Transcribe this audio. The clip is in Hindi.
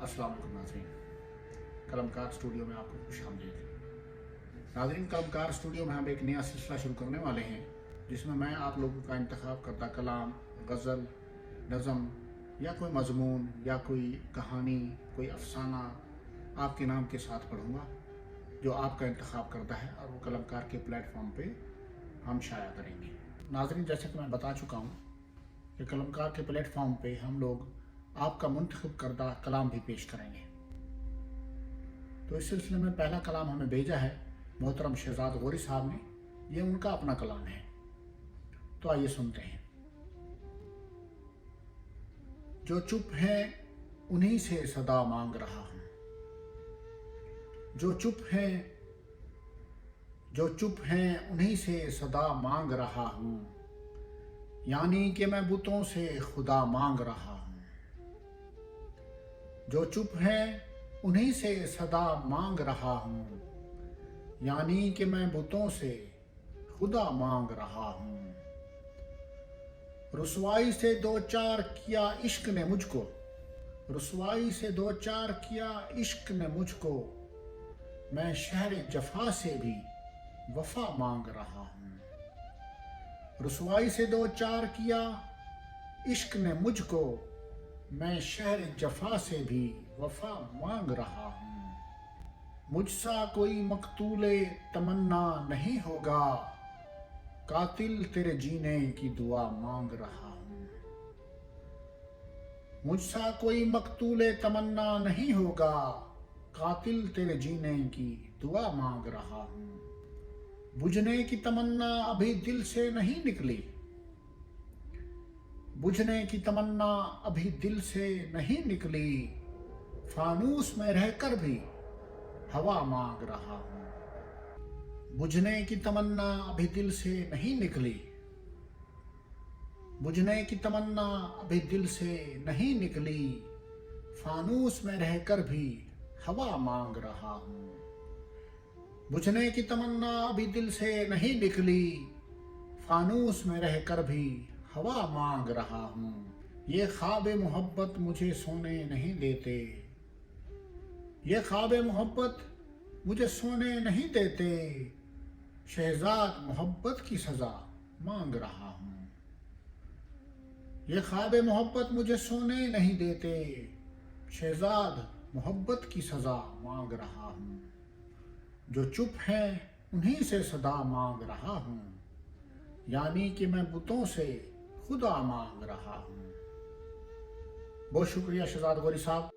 अस्सलाम वालेकुम नाज़रीन, कलमकार स्टूडियो में आपको खुश आमदीद। नाज़रीन, कलमकार स्टूडियो में हम एक नया सिलसिला शुरू करने वाले हैं जिसमें मैं आप लोगों का इंतखाब करता कलाम, गज़ल, नज़म या कोई मज़मून या कोई कहानी, कोई अफसाना आपके नाम के साथ पढ़ूँगा जो आपका इंतखाब करता है और वो कलमकार के प्लेटफॉर्म पे हम शाया करेंगे। नाज़रीन, जैसे कि मैं बता चुका हूँ कि कलमकार के प्लेटफॉर्म पे हम लोग आपका मुंतखब करदा कलाम भी पेश करेंगे। तो इस सिलसिले में पहला कलाम हमें भेजा है मोहतरम शहजाद गौरी साहब ने। ये उनका अपना कलाम है, तो आइए सुनते हैं। जो चुप है उन्हीं से सदा मांग रहा हूँ, जो चुप है उन्हीं से सदा मांग रहा हूँ, यानी कि मैं बुतों से खुदा मांग रहा हूँ। जो चुप है उन्हीं से सदा मांग रहा हूँ, यानी कि मैं बुतों से खुदा मांग रहा हूँ। रुसवाई से दो चार किया इश्क ने मुझको, रुसवाई से दो चार किया इश्क ने मुझको, मैं शहर जफा से भी वफा मांग रहा हूँ। रुसवाई से दो चार किया इश्क ने मुझको, मैं शहर जफा से भी वफा मांग रहा हूँ। मुझसा कोई मकतूले तमन्ना नहीं होगा, कातिल तेरे जीने की दुआ मांग रहा हूँ। मुझसा कोई मकतूले तमन्ना नहीं होगा, कातिल तेरे जीने की दुआ मांग रहा हूँ। बुझने की तमन्ना अभी दिल से नहीं निकली, बुझने की तमन्ना अभी दिल से नहीं निकली, फानूस में रहकर भी हवा मांग रहा हूँ। बुझने की तमन्ना अभी दिल से नहीं निकली, बुझने की तमन्ना अभी दिल से नहीं निकली, फानूस में रहकर भी हवा मांग रहा हूँ। बुझने की तमन्ना अभी दिल से नहीं निकली, फानूस में रहकर भी हवा मांग रहा हूँ। ये ख्वाब मोहब्बत मुझे सोने नहीं देते, ये ख्वाब मोहब्बत मुझे सोने नहीं देते, शहजाद मोहब्बत की सजा मांग रहा हूँ। ये ख्वाब मोहब्बत मुझे सोने नहीं देते, शहजाद मोहब्बत की सजा मांग रहा हूँ। जो चुप है उन्हीं से सदा मांग रहा हूँ, यानी कि मैं बुतों से खुदा मांग रहा हूँ। बहुत शुक्रिया शहजाद गौरी साहब।